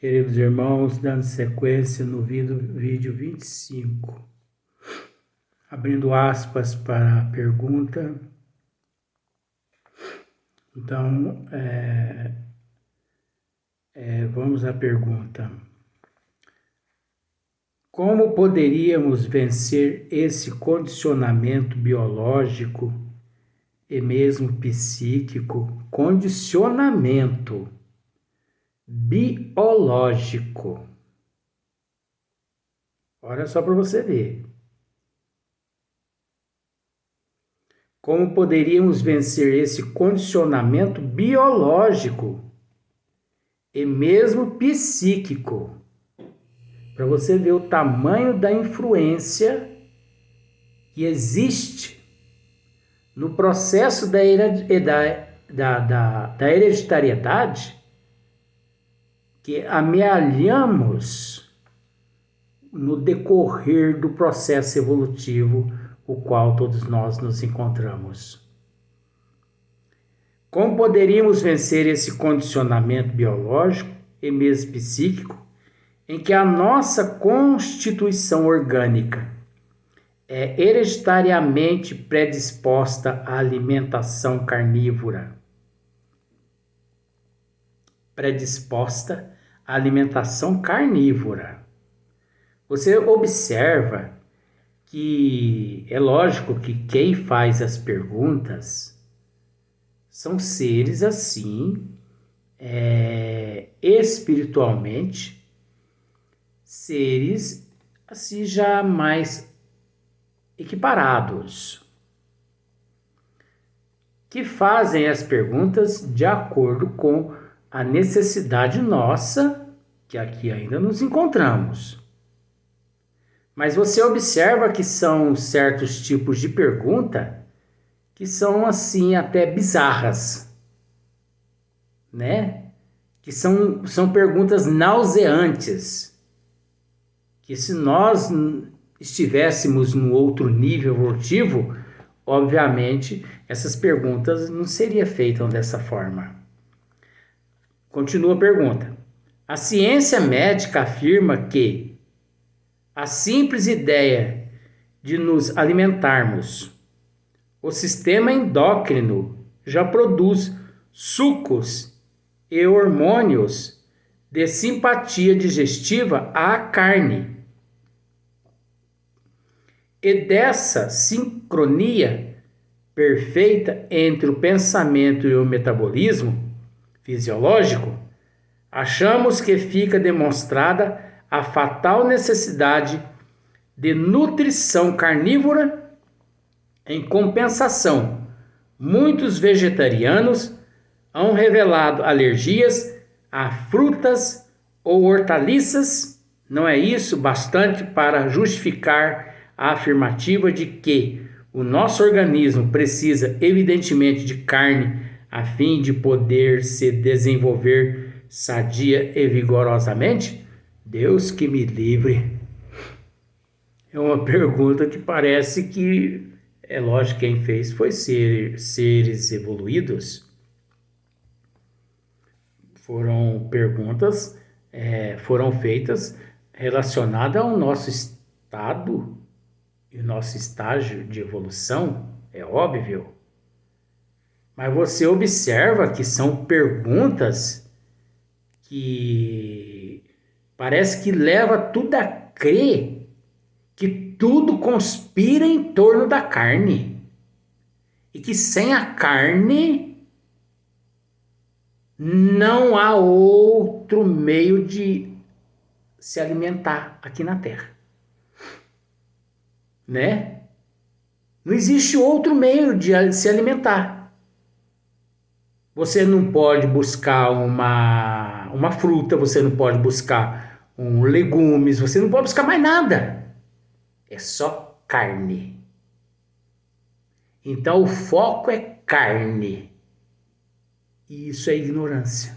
Queridos irmãos, dando sequência no vídeo 25, abrindo aspas para a pergunta. Então, vamos à pergunta. Como poderíamos vencer esse condicionamento biológico e mesmo psíquico? Condicionamento biológico. Olha só para você ver. Como poderíamos vencer esse condicionamento biológico e mesmo psíquico? Para você ver o tamanho da influência que existe no processo da hereditariedade que amealhamos no decorrer do processo evolutivo o qual todos nós nos encontramos. Como poderíamos vencer esse condicionamento biológico e mesmo psíquico em que a nossa constituição orgânica é hereditariamente predisposta à alimentação carnívora? Predisposta à alimentação carnívora. Você observa que é lógico que quem faz as perguntas são seres assim, espiritualmente, seres assim já mais equiparados, que fazem as perguntas de acordo com a necessidade nossa, que aqui ainda nos encontramos. Mas você observa que são certos tipos de pergunta que são assim até bizarras, né? Que são perguntas nauseantes, que se nós estivéssemos no outro nível evolutivo, obviamente essas perguntas não seriam feitas dessa forma. Continua a pergunta. A ciência médica afirma que a simples ideia de nos alimentarmos, o sistema endócrino já produz sucos e hormônios de simpatia digestiva à carne. E dessa sincronia perfeita entre o pensamento e o metabolismo fisiológico, achamos que fica demonstrada a fatal necessidade de nutrição carnívora. Em compensação, muitos vegetarianos hão revelado alergias a frutas ou hortaliças. Não é isso bastante para justificar a afirmativa de que o nosso organismo precisa evidentemente de carne a fim de poder se desenvolver sadia e vigorosamente? Deus que me livre. É uma pergunta que parece que, é lógico, quem fez foi seres evoluídos. Foram perguntas, foram feitas relacionadas ao nosso estado e o nosso estágio de evolução, é óbvio. Mas você observa que são perguntas que parece que leva tudo a crer que tudo conspira em torno da carne. E que sem a carne não há outro meio de se alimentar aqui na Terra. Né? Não existe outro meio de se alimentar. Você não pode buscar uma fruta, você não pode buscar legumes, você não pode buscar mais nada. É só carne. Então o foco é carne. E isso é ignorância.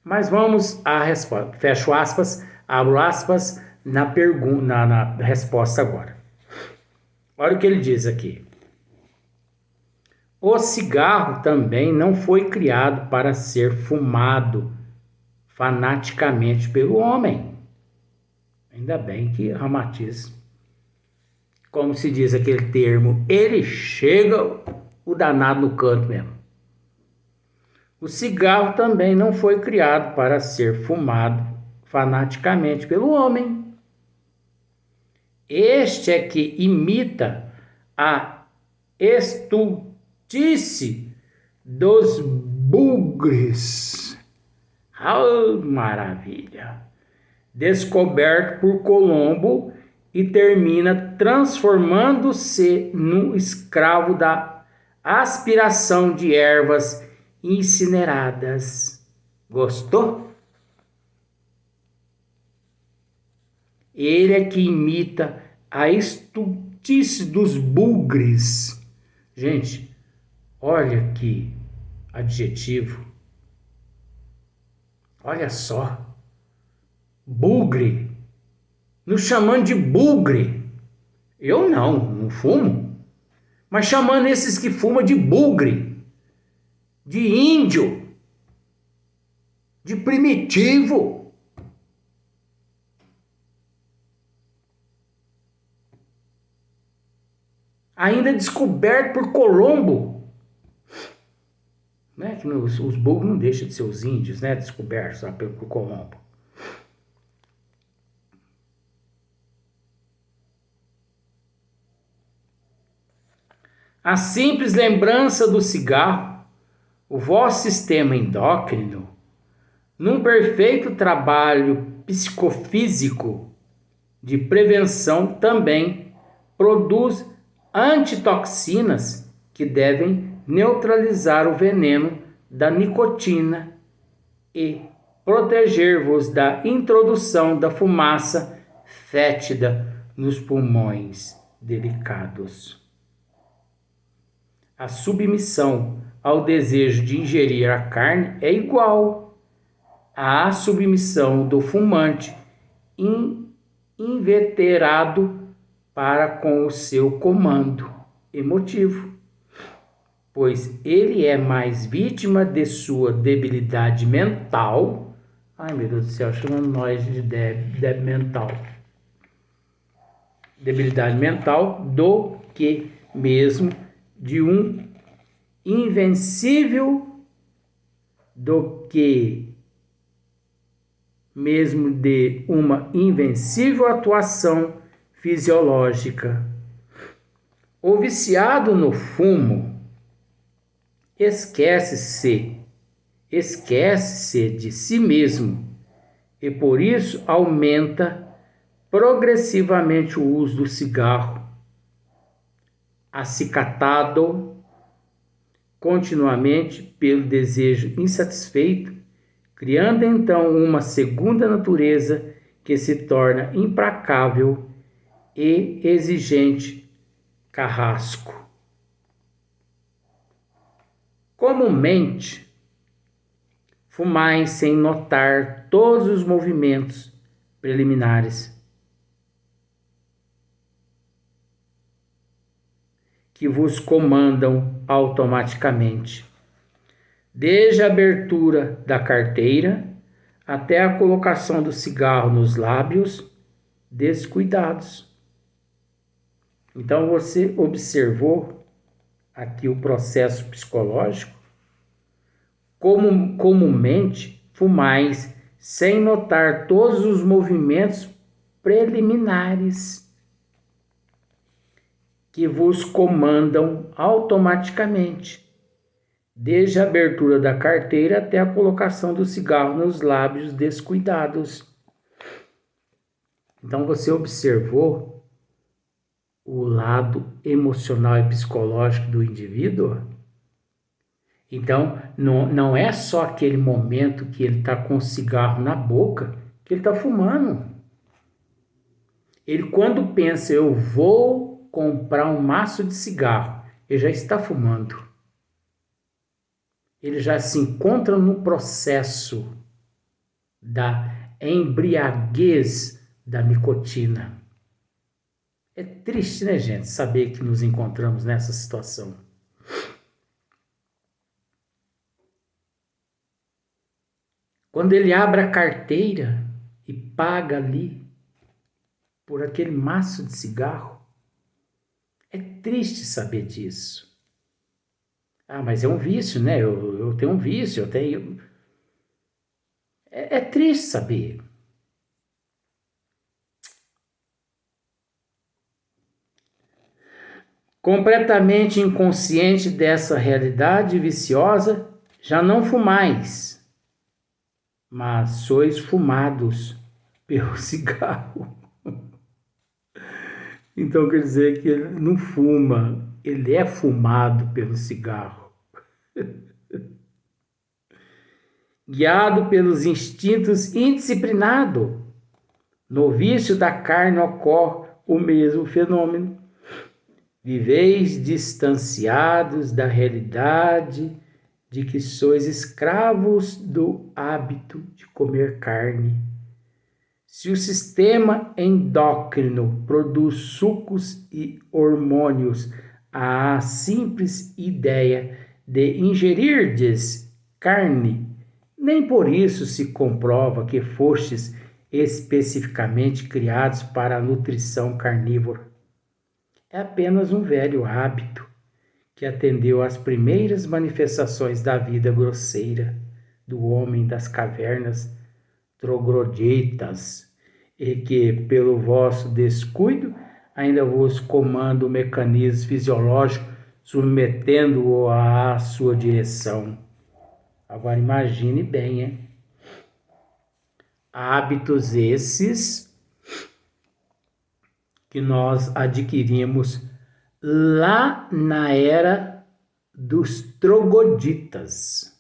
Mas vamos à resposta. Fecho aspas, abro aspas na resposta agora. Olha o que ele diz aqui. O cigarro também não foi criado para ser fumado, fanaticamente pelo homem. Ainda bem que Ramatiz, como se diz aquele termo, ele chega o danado no canto mesmo. O cigarro também não foi criado para ser fumado fanaticamente pelo homem. Este é que imita a estultice dos bugres. Oh, maravilha! Descoberto por Colombo e termina transformando-se no escravo da aspiração de ervas incineradas. Gostou? Ele é que imita a estultice dos bugres. Gente, olha que adjetivo. Olha só. Bugre. Nos chamando de bugre. Eu não fumo. Mas chamando esses que fumam de bugre. De índio. De primitivo. Ainda descoberto por Colombo, né? Que os bugres não deixam de ser os índios, né? Descobertos lá por Colombo. A simples lembrança do cigarro, o vosso sistema endócrino, num perfeito trabalho psicofísico de prevenção, também produz antitoxinas que devem neutralizar o veneno da nicotina e proteger-vos da introdução da fumaça fétida nos pulmões delicados. A submissão ao desejo de ingerir a carne é igual à submissão do fumante inveterado para com o seu comando emotivo, pois ele é mais vítima de sua debilidade mental. Ai, meu Deus do céu, chamando nós de débil mental. Debilidade mental do que mesmo de um invencível, do que mesmo de uma invencível atuação fisiológica. O viciado no fumo esquece-se de si mesmo e por isso aumenta progressivamente o uso do cigarro, acicatado continuamente pelo desejo insatisfeito, criando então uma segunda natureza que se torna implacável e exigente carrasco. Comumente, fumais sem notar todos os movimentos preliminares que vos comandam automaticamente, desde a abertura da carteira até a colocação do cigarro nos lábios descuidados. Então você observou aqui o processo psicológico? Comumente fumais sem notar todos os movimentos preliminares que vos comandam automaticamente, desde a abertura da carteira até a colocação do cigarro nos lábios descuidados. Então você observou o lado emocional e psicológico do indivíduo? Então, não é só aquele momento que ele está com o cigarro na boca que ele está fumando. Ele, quando pensa, eu vou comprar um maço de cigarro, ele já está fumando. Ele já se encontra no processo da embriaguez da nicotina. É triste, né, gente, saber que nos encontramos nessa situação. Quando ele abre a carteira e paga ali por aquele maço de cigarro, é triste saber disso. Ah, mas é um vício, né? Eu tenho um vício, eu tenho... É triste saber. Completamente inconsciente dessa realidade viciosa, já não fumais, mas sois fumados pelo cigarro. Então quer dizer que ele não fuma, ele é fumado pelo cigarro. Guiado pelos instintos indisciplinado, no vício da carne ocorre o mesmo fenômeno. Viveis distanciados da realidade de que sois escravos do hábito de comer carne. Se o sistema endócrino produz sucos e hormônios à simples ideia de ingerirdes carne, nem por isso se comprova que fostes especificamente criados para a nutrição carnívora. É apenas um velho hábito que atendeu às primeiras manifestações da vida grosseira do homem das cavernas trogloditas, e que, pelo vosso descuido, ainda vos comanda o mecanismo fisiológico, submetendo-o à sua direção. Agora imagine bem, hein? Hábitos esses que nós adquirimos lá na era dos trogloditas,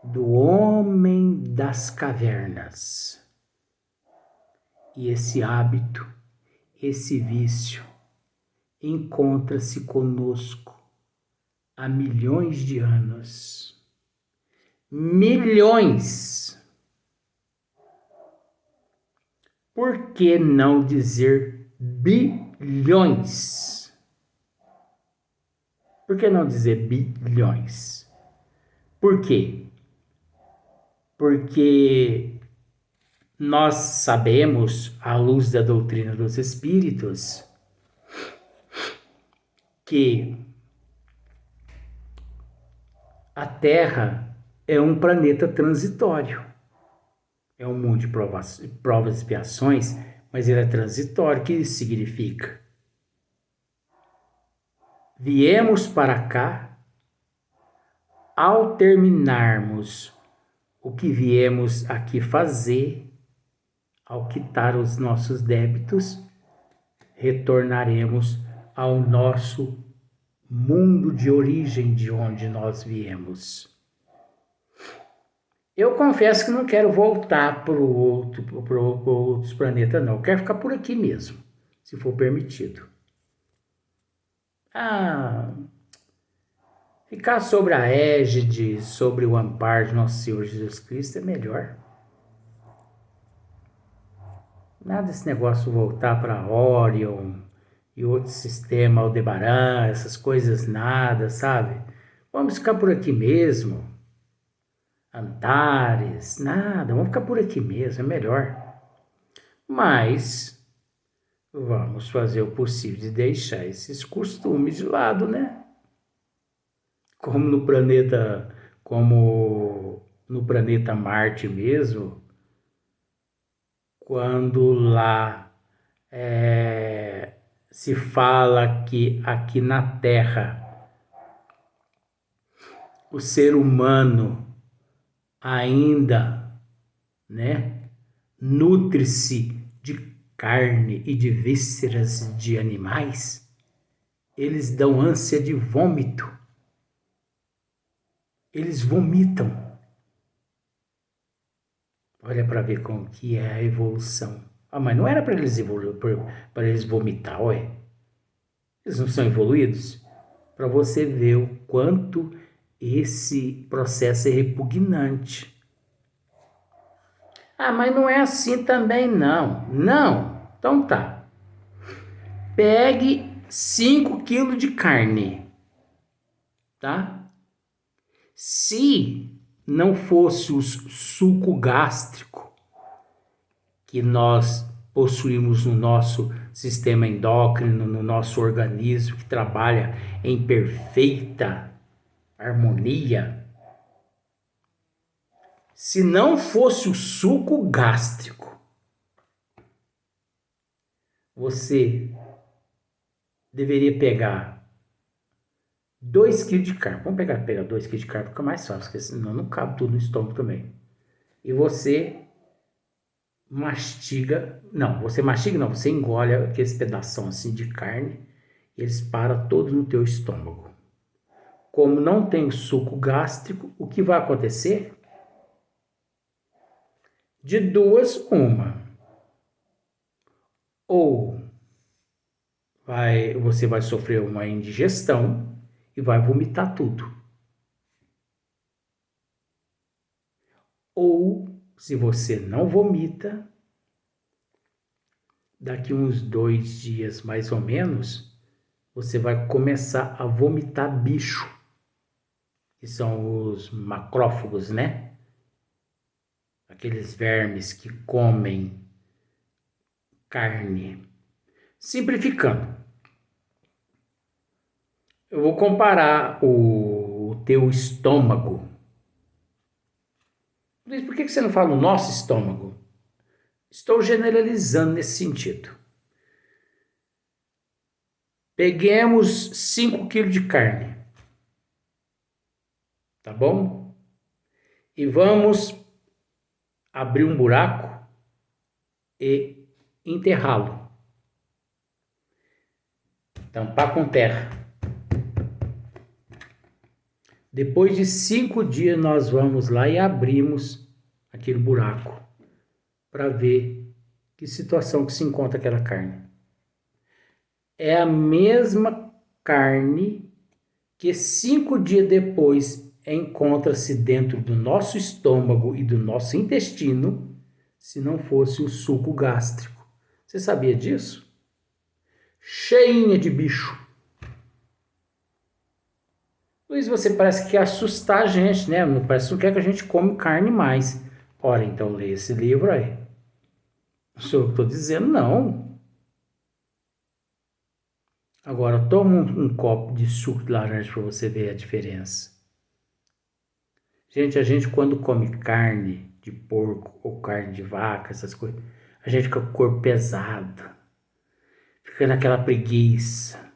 do homem das cavernas. E esse hábito, esse vício, encontra-se conosco há milhões de anos. Milhões! Por que não dizer bilhões? Por que não dizer bilhões? Por quê? Porque nós sabemos, à luz da doutrina dos espíritos, que a Terra é um planeta transitório. É um mundo de provas e expiações, mas ele é transitório. O que isso significa? Viemos para cá, ao terminarmos o que viemos aqui fazer, ao quitar os nossos débitos, retornaremos ao nosso mundo de origem, de onde nós viemos. Eu confesso que não quero voltar para outros planetas, não. Eu quero ficar por aqui mesmo, se for permitido. Ficar sobre a égide, sobre o amparo de Nosso Senhor Jesus Cristo é melhor. Nada desse negócio voltar para Orion e outro sistema, Aldebaran, essas coisas nada, sabe? Vamos ficar por aqui mesmo. Antares, nada, vamos ficar por aqui mesmo, é melhor. Mas vamos fazer o possível de deixar esses costumes de lado, né? Como no planeta Marte mesmo, quando lá se fala que aqui na Terra o ser humano ainda, né, nutre-se de carne e de vísceras de animais, eles dão ânsia de vômito. Eles vomitam. Olha para ver como que é a evolução. Mas não era para eles evoluir, para eles vomitar, ué. Eles não são evoluídos? Para você ver o quanto esse processo é repugnante. Mas não é assim também, não. Não. Então tá. Pegue 5 quilos de carne, tá? Se não fosse o suco gástrico que nós possuímos no nosso sistema endócrino, no nosso organismo, que trabalha em perfeita harmonia, se não fosse o suco gástrico, você deveria pegar 2 kg de carne. Vamos pegar 2 kg de carne, fica mais fácil, porque senão não cabe tudo no estômago também. E você você engole aqueles pedaços assim de carne, e eles param todos no teu estômago. Como não tem suco gástrico, o que vai acontecer? De duas, uma. Ou você vai sofrer uma indigestão e vai vomitar tudo. Ou, se você não vomita, daqui uns 2 dias mais ou menos, você vai começar a vomitar bicho, que são os macrófagos, né? Aqueles vermes que comem carne. Simplificando, eu vou comparar o teu estômago. Por que você não fala o nosso estômago? Estou generalizando nesse sentido. Peguemos 5 kg de carne, tá bom? E vamos abrir um buraco e enterrá-lo. Tampar com terra. Depois de 5 dias nós vamos lá e abrimos aquele buraco para ver que situação que se encontra aquela carne. É a mesma carne que 5 dias depois encontra-se dentro do nosso estômago e do nosso intestino, se não fosse o suco gástrico. Você sabia disso? Cheinha de bicho. Luiz, você parece que quer assustar a gente, né? Parece que não quer que a gente come carne mais. Ora, então leia esse livro aí. Não sou eu que estou dizendo, não. Agora, toma um copo de suco de laranja para você ver a diferença. Gente, a gente quando come carne de porco ou carne de vaca, essas coisas, a gente fica com o corpo pesado. Fica naquela preguiça,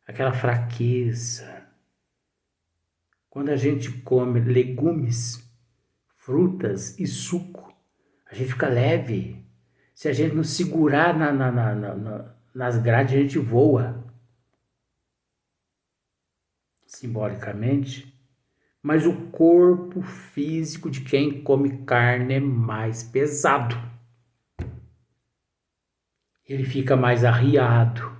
aquela fraqueza. Quando a gente come legumes, frutas e suco, a gente fica leve. Se a gente não segurar nas grades, a gente voa. Simbolicamente. Mas o corpo físico de quem come carne é mais pesado. Ele fica mais arriado.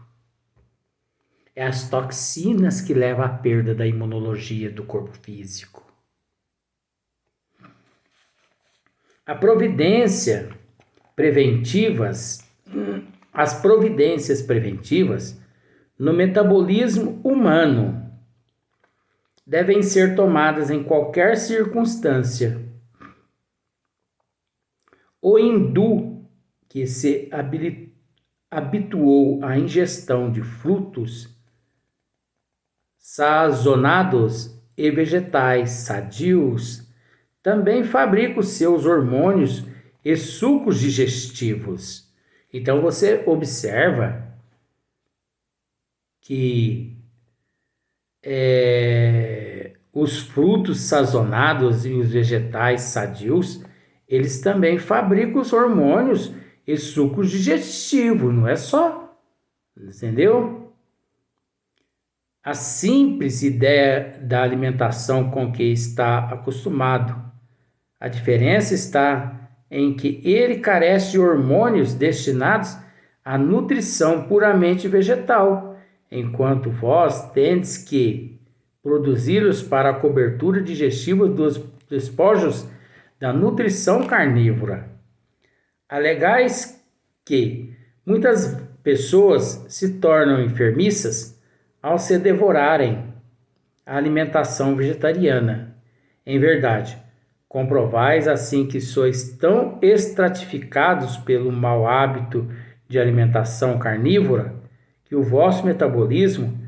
É as toxinas que levam à perda da imunologia do corpo físico. As providências preventivas no metabolismo humano devem ser tomadas em qualquer circunstância. O hindu que se habituou à ingestão de frutos sazonados e vegetais sadios também fabrica os seus hormônios e sucos digestivos. Então você observa que os frutos sazonados e os vegetais sadios, eles também fabricam os hormônios e sucos digestivos, não é só, entendeu? A simples ideia da alimentação com que está acostumado. A diferença está em que ele carece de hormônios destinados à nutrição puramente vegetal, enquanto vós tendes que produzi-los para a cobertura digestiva dos despojos da nutrição carnívora. Alegais que muitas pessoas se tornam enfermiças ao se devorarem a alimentação vegetariana, Em verdade, comprovais assim que sois tão estratificados pelo mau hábito de alimentação carnívora, que o vosso metabolismo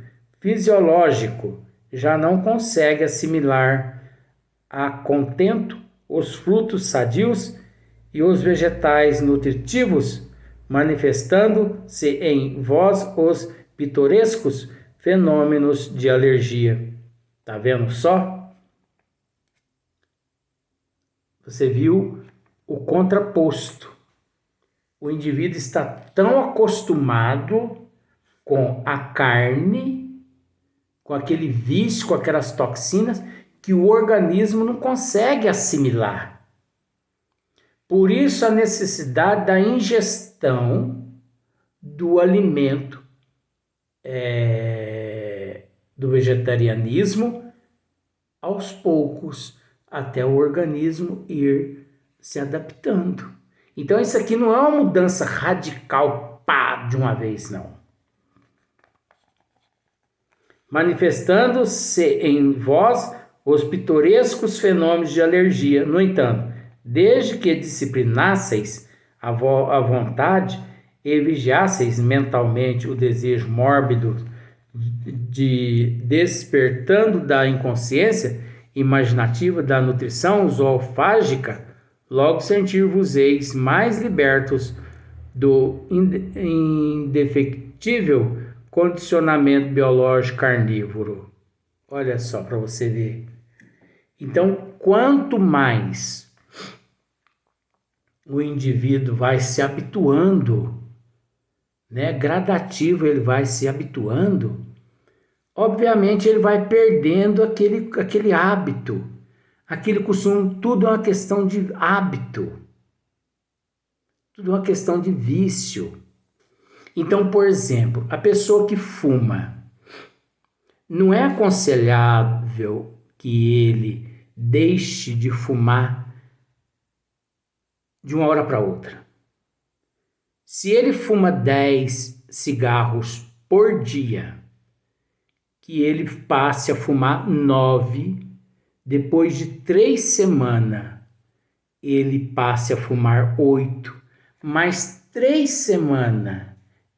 fisiológico já não consegue assimilar a contento os frutos sadios e os vegetais nutritivos, manifestando-se em vós os pitorescos fenômenos de alergia. Tá vendo só? Você viu o contraposto. O indivíduo está tão acostumado com a carne, com aquele vício, com aquelas toxinas, que o organismo não consegue assimilar. Por isso a necessidade da ingestão do alimento do vegetarianismo aos poucos, até o organismo ir se adaptando. Então isso aqui não é uma mudança radical, pá, de uma vez, não. Manifestando-se em vós os pitorescos fenômenos de alergia. No entanto, desde que disciplinasseis a vontade e vigiasseis mentalmente o desejo mórbido de despertando da inconsciência imaginativa da nutrição zoofágica, logo sentir-vos-eis mais libertos do indefectível condicionamento biológico carnívoro. Olha só para você ver. Então, quanto mais o indivíduo vai se habituando, gradativo, ele vai se habituando, obviamente ele vai perdendo aquele hábito, aquele costume. Tudo é uma questão de hábito, tudo é uma questão de vício. Então, por exemplo, a pessoa que fuma, não é aconselhável que ele deixe de fumar de uma hora para outra. Se ele fuma 10 cigarros por dia, que ele passe a fumar 9, depois de 3 semanas, ele passe a fumar 8, mais 3 semanas,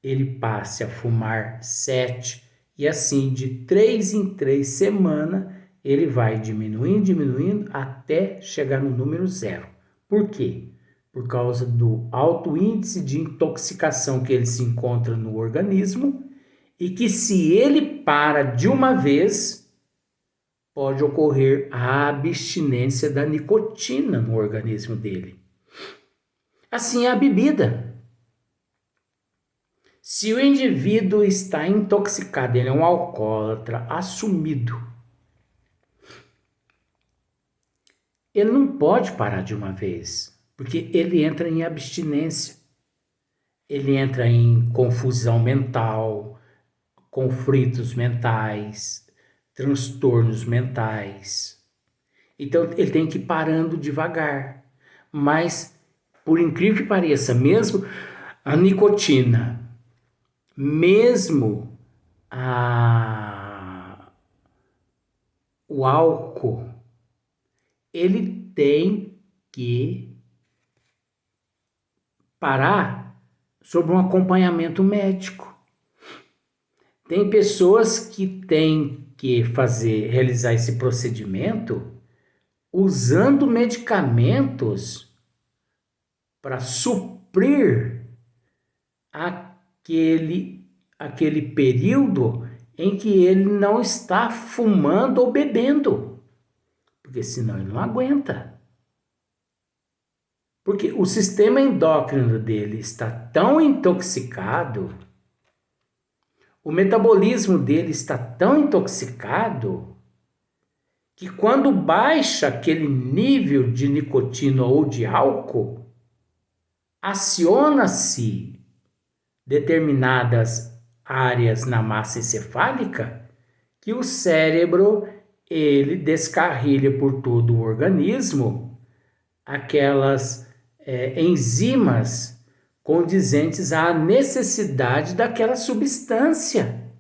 ele passe a fumar 7, e assim de 3 em 3 semanas, ele vai diminuindo, até chegar no número 0. Por quê? Por causa do alto índice de intoxicação que ele se encontra no organismo, e que se ele para de uma vez, pode ocorrer a abstinência da nicotina no organismo dele. Assim é a bebida. Se o indivíduo está intoxicado, ele é um alcoólatra assumido, ele não pode parar de uma vez, porque ele entra em abstinência, ele entra em confusão mental, conflitos mentais, transtornos mentais. Então ele tem que ir parando devagar. Mas, por incrível que pareça, mesmo a nicotina, mesmo o álcool, ele tem que parar sob um acompanhamento médico. Tem pessoas que têm que realizar esse procedimento usando medicamentos para suprir aquele período em que ele não está fumando ou bebendo, porque senão ele não aguenta. Porque o sistema endócrino dele está tão intoxicado, o metabolismo dele está tão intoxicado, que quando baixa aquele nível de nicotina ou de álcool, aciona-se determinadas áreas na massa encefálica que o cérebro ele descarrilha por todo o organismo aquelas enzimas condizentes à necessidade daquela substância.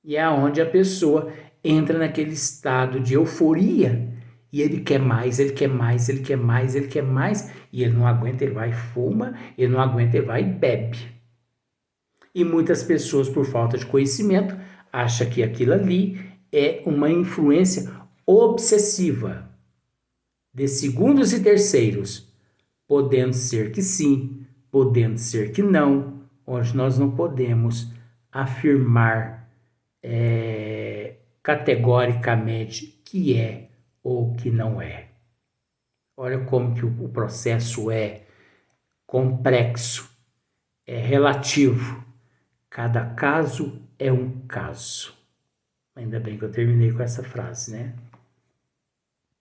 E é onde a pessoa entra naquele estado de euforia e ele quer mais, ele quer mais, ele quer mais, ele quer mais, e ele não aguenta, ele vai e fuma, ele não aguenta, ele vai e bebe. E muitas pessoas, por falta de conhecimento, acham que aquilo ali é uma influência obsessiva de segundos e terceiros, podendo ser que sim, podendo ser que não, onde nós não podemos afirmar categoricamente que é ou que não é. Olha como que o processo é complexo, é relativo. Cada caso é um caso. Ainda bem que eu terminei com essa frase, né?